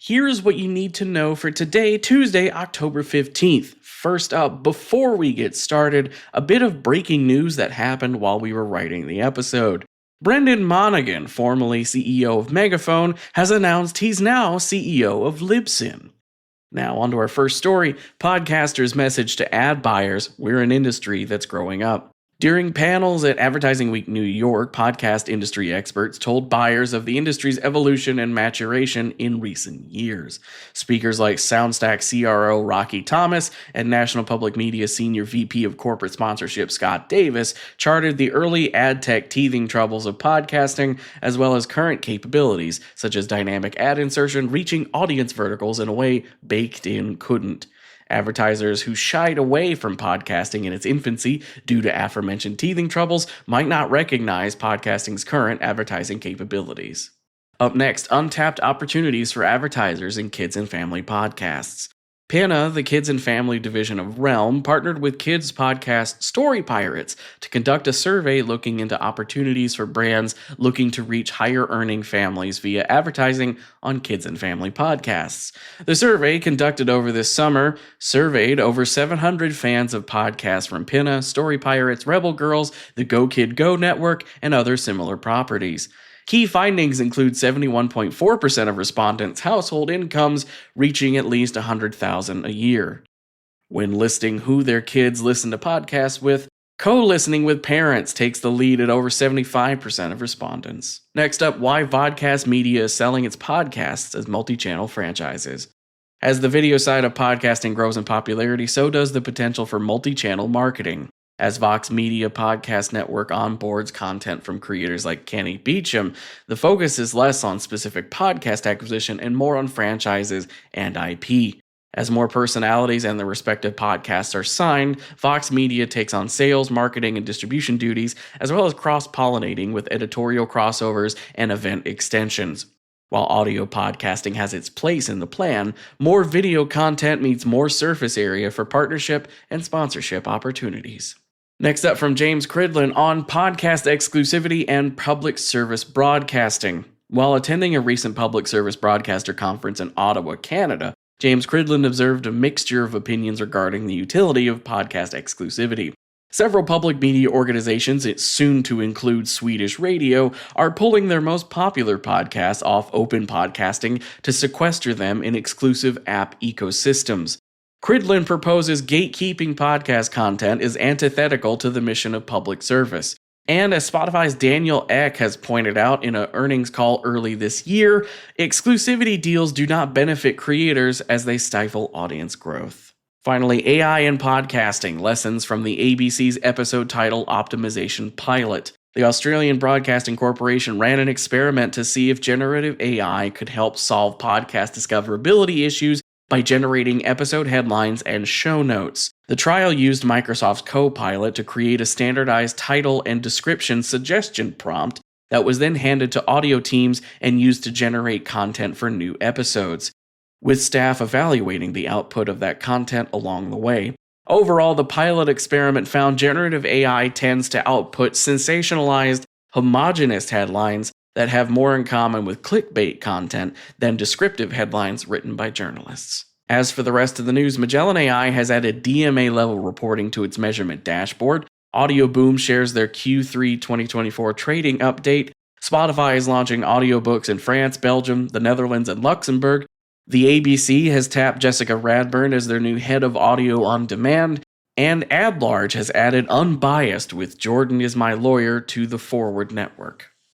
Here's what you need to know for today, Tuesday, October 15th. First up, before we get started, a bit of breaking news that happened while we were writing the episode. Brendan Monaghan, formerly CEO of Megaphone, has announced he's now CEO of Libsyn. Now, on to our first story, podcasters' message to ad buyers: we're an industry that's growing up. During panels at Advertising Week New York, podcast industry experts told buyers of the industry's evolution and maturation in recent years. Speakers like Soundstack CRO Rocky Thomas and National Public Media Senior VP of Corporate Sponsorship Scott Davis charted the early ad tech teething troubles of podcasting, as well as current capabilities, such as dynamic ad insertion reaching audience verticals in a way Baked In couldn't. Advertisers who shied away from podcasting in its infancy due to aforementioned teething troubles might not recognize podcasting's current advertising capabilities. Up next, untapped opportunities for advertisers in kids and family podcasts. Pinna, the kids and family division of Realm, partnered with kids podcast Story Pirates to conduct a survey looking into opportunities for brands looking to reach higher-earning families via advertising on kids and family podcasts. The survey, conducted over this summer, surveyed over 700 fans of podcasts from Pinna, Story Pirates, Rebel Girls, the Go Kid Go Network, and other similar properties. Key findings include 71.4% of respondents' household incomes reaching at least $100,000 a year. When listing who their kids listen to podcasts with, co-listening with parents takes the lead at over 75% of respondents. Next up, why Vodcast Media is selling its podcasts as multi-channel franchises. As the video side of podcasting grows in popularity, so does the potential for multi-channel marketing. As Vox Media Podcast Network onboards content from creators like Kenny Beecham, the focus is less on specific podcast acquisition and more on franchises and IP. As more personalities and their respective podcasts are signed, Vox Media takes on sales, marketing, and distribution duties, as well as cross-pollinating with editorial crossovers and event extensions. While audio podcasting has its place in the plan, more video content means more surface area for partnership and sponsorship opportunities. Next up from James Cridland on podcast exclusivity and public service broadcasting. While attending a recent public service broadcaster conference in Ottawa, Canada, James Cridland observed a mixture of opinions regarding the utility of podcast exclusivity. Several public media organizations, soon to include Swedish Radio, are pulling their most popular podcasts off open podcasting to sequester them in exclusive app ecosystems. Cridland proposes gatekeeping podcast content is antithetical to the mission of public service. And as Spotify's Daniel Ek has pointed out in an earnings call early this year, exclusivity deals do not benefit creators as they stifle audience growth. Finally, AI and podcasting, lessons from the ABC's episode title optimization pilot. The Australian Broadcasting Corporation ran an experiment to see if generative AI could help solve podcast discoverability issues by generating episode headlines and show notes. The trial used Microsoft's Copilot to create a standardized title and description suggestion prompt that was then handed to audio teams and used to generate content for new episodes, with staff evaluating the output of that content along the way. Overall, the pilot experiment found generative AI tends to output sensationalized, homogeneous headlines that have more in common with clickbait content than descriptive headlines written by journalists. As for the rest of the news, Magellan AI has added DMA-level reporting to its measurement dashboard. Audioboom shares their Q3 2024 trading update. Spotify is launching audiobooks in France, Belgium, the Netherlands, and Luxembourg. The ABC has tapped Jessica Radburn as their new head of audio on demand. And AdLarge has added Unbiased with Jordan Is My Lawyer to the Forward network.